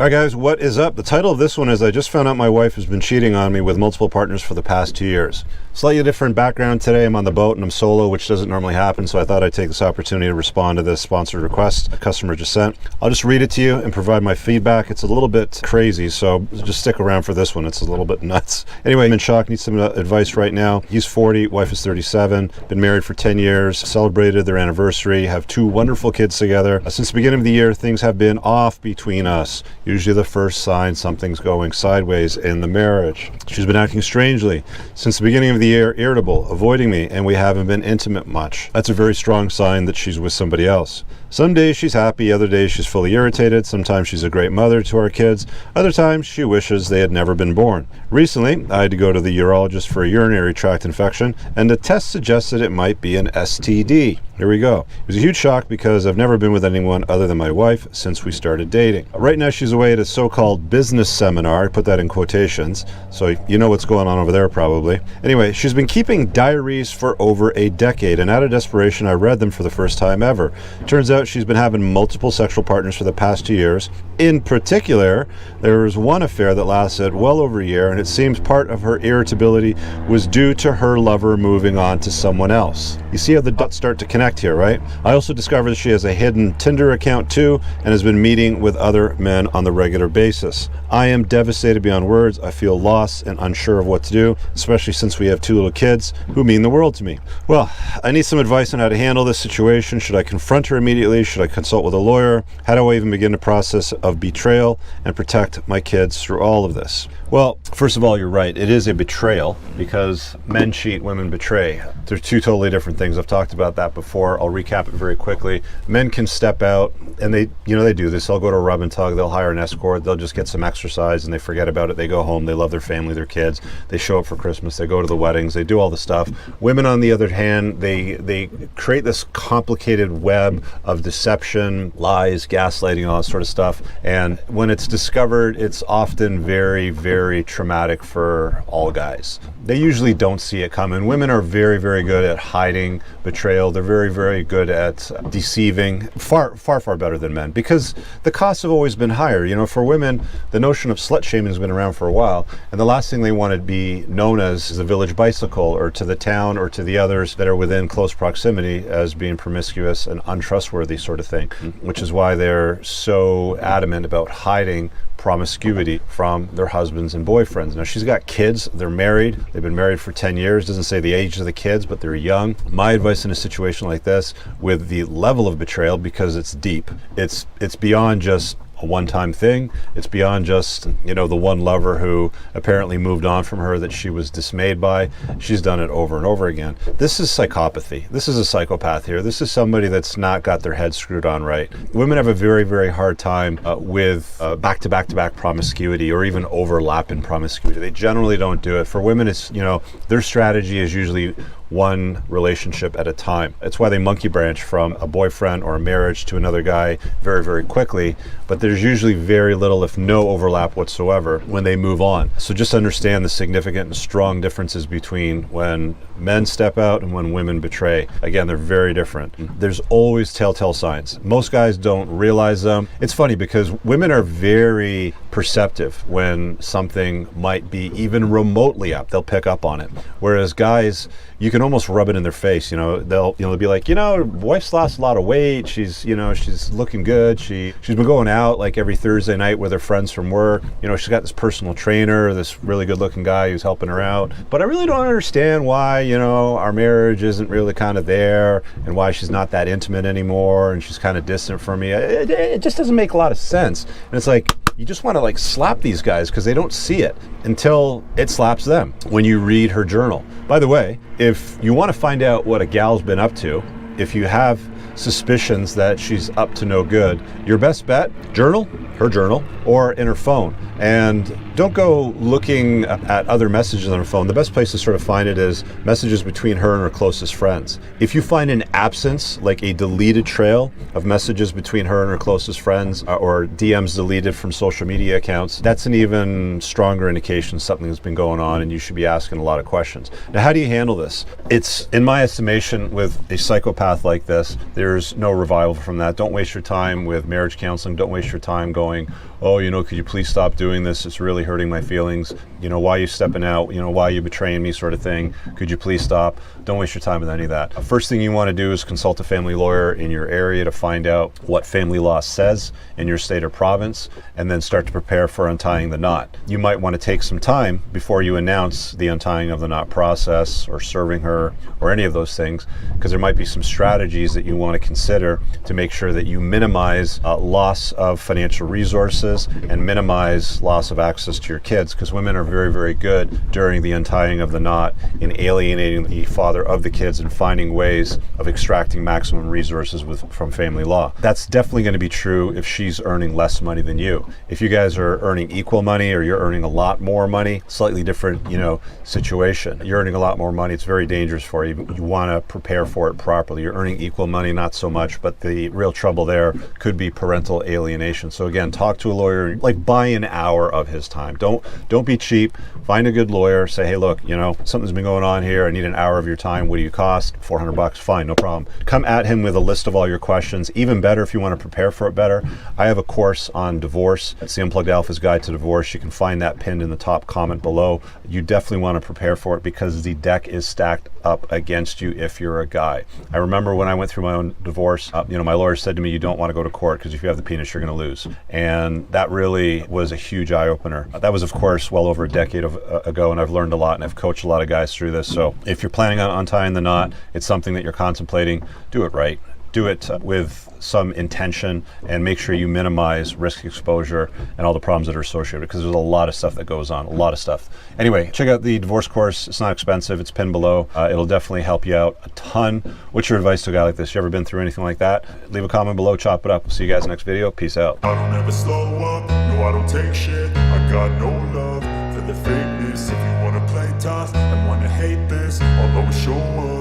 All right, guys, what is up? The title of this one is I just found out my wife has been cheating on me with multiple partners for the past 2 years. Slightly different background today. I'm on the boat and I'm solo, which doesn't normally happen, so I thought I'd take this opportunity to respond to this sponsored request a customer just sent. I'll just read it to you and provide my feedback. It's a little bit crazy, so just stick around for this one. It's a little bit nuts. Anyway, I'm in shock, need some advice right now. He's 40, wife is 37, been married for 10 years, celebrated their anniversary, have 2 wonderful kids together. Since the beginning of the year, things have been off between us. Usually the first sign something's going sideways in the marriage. She's been acting strangely since the beginning of the year, irritable, avoiding me, and we haven't been intimate much. That's a very strong sign that she's with somebody else. Some days she's happy, other days she's fully irritated. Sometimes she's a great mother to our kids. Other times she wishes they had never been born. Recently, I had to go to the urologist for a urinary tract infection, and the test suggested it might be an STD. Here we go. It was a huge shock because I've never been with anyone other than my wife since we started dating. Right now she's away at a so-called business seminar. I put that in quotations, so you know what's going on over there probably. Anyway, she's been keeping diaries for over a decade, and out of desperation I read them for the first time ever. Turns out she's been having multiple sexual partners for the past 2 years. In particular, there was one affair that lasted well over a year, and it seems part of her irritability was due to her lover moving on to someone else. You see how the dots start to connect here, right? I also discovered that she has a hidden Tinder account too, and has been meeting with other men on the regular basis. I am devastated beyond words. I feel lost and unsure of what to do, especially since we have 2 little kids who mean the world to me. Well, I need some advice on how to handle this situation. Should I confront her immediately? Should I consult with a lawyer? How do I even begin the process of betrayal and protect my kids through all of this? Well, first of all, you're right. It is a betrayal because men cheat, women betray. They're 2 totally different things. I've talked about that before. I'll recap it very quickly. Men can step out and they do this. They'll go to a rub and tug. They'll hire an escort. They'll just get some exercise and they forget about it. They go home. They love their family, their kids. They show up for Christmas. They go to the weddings. They do all the stuff. Women, on the other hand, they create this complicated web of deception, lies, gaslighting, all that sort of stuff. And when it's discovered, it's often very, very traumatic for all guys. They usually don't see it coming. Women are very, very good at hiding betrayal. They're very, very good at deceiving, far, far, far better than men, because the costs have always been higher. You know, for women, the notion of slut shaming has been around for a while, and the last thing they want to be known as is a village bicycle, or to the town, or to the others that are within close proximity as being promiscuous and untrustworthy sort of thing, which is why they're so adamant about hiding promiscuity from their husbands and boyfriends. Now, she's got kids. They're married. They've been married for 10 years. Doesn't say the age of the kids, but they're young. My advice in a situation like this, with the level of betrayal, because it's deep, it's beyond just a one-time thing. It's beyond just, the one lover who apparently moved on from her that she was dismayed by. She's done it over and over again. This is psychopathy. This is a psychopath here. This is somebody that's not got their head screwed on right. Women have a very, very hard time with back-to-back-to-back promiscuity, or even overlap in promiscuity. They generally don't do it. For women, it's, their strategy is usually one relationship at a time. It's why they monkey branch from a boyfriend or a marriage to another guy very, very quickly, but there's usually very little, if no overlap whatsoever, when they move on. So just understand the significant and strong differences between when men step out and when women betray. Again, they're very different. There's always telltale signs. Most guys don't realize them. It's funny because women are very perceptive when something might be even remotely up. They'll pick up on it. Whereas guys, you can almost rub it in their face. They'll be like, wife's lost a lot of weight. She's looking good. She's been going out like every Thursday night with her friends from work. She's got this personal trainer, this really good looking guy who's helping her out. But I really don't understand why, our marriage isn't really kind of there, and why she's not that intimate anymore, and she's kind of distant from me. It just doesn't make a lot of sense. And it's like, you just want to slap these guys because they don't see it until it slaps them when you read her journal. By the way, if you want to find out what a gal's been up to, if you have suspicions that she's up to no good, your best bet, her journal, or in her phone. And don't go looking at other messages on her phone. The best place to sort of find it is messages between her and her closest friends. If you find an absence, like a deleted trail of messages between her and her closest friends, or DMs deleted from social media accounts, that's an even stronger indication something's been going on, and you should be asking a lot of questions. Now, how do you handle this? It's, in my estimation, with a psychopath like this, there there's no revival from that. Don't waste your time with marriage counseling. Don't waste your time going, oh, you know, could you please stop doing this? It's really hurting my feelings. You know, why are you stepping out? You know, why are you betraying me, sort of thing? Could you please stop? Don't waste your time with any of that. First thing you want to do is consult a family lawyer in your area to find out what family law says in your state or province, and then start to prepare for untying the knot. You might want to take some time before you announce the untying of the knot process or serving her or any of those things, because there might be some strategies that you want to consider to make sure that you minimize loss of financial resources and minimize loss of access to your kids, because women are very, very good during the untying of the knot in alienating the father of the kids and finding ways of extracting maximum resources from family law. That's definitely going to be true if she's earning less money than you. If you guys are earning equal money or you're earning a lot more money, slightly different, you know, situation. You're earning a lot more money, it's very dangerous for you. You want to prepare for it properly. You're earning equal money, not so much, but the real trouble there could be parental alienation. So again, talk to a lawyer, like buy an hour of his time. Don't be cheap. Find a good lawyer. Say, hey, look, you know, something's been going on here. I need an hour of your time. What do you cost? $400. Fine, no problem. Come at him with a list of all your questions. Even better, if you want to prepare for it better, I have a course on divorce. It's the Unplugged Alpha's Guide to Divorce. You can find that pinned in the top comment below. You definitely want to prepare for it because the deck is stacked up against you if you're a guy. I remember when I went through my own divorce, you know, my lawyer said to me, you don't want to go to court because if you have the penis, you're going to lose. And that really was a huge eye-opener. That was, of course, well over a decade ago, and I've learned a lot, and I've coached a lot of guys through this. So if you're planning on untying the knot, it's something that you're contemplating, do it right. Do it with some intention and make sure you minimize risk exposure and all the problems that are associated, because there's a lot of stuff that goes on, a lot of stuff. Anyway, check out the divorce course. It's not expensive. It's pinned below. It'll definitely help you out a ton. What's your advice to a guy like this? You ever been through anything like that? Leave a comment below, chop it up. We'll see you guys next video. Peace out. I don't ever slow up, no I don't take shit. I got no love for the fakeness. If you wanna play tough and wanna hate this, I'll always show up.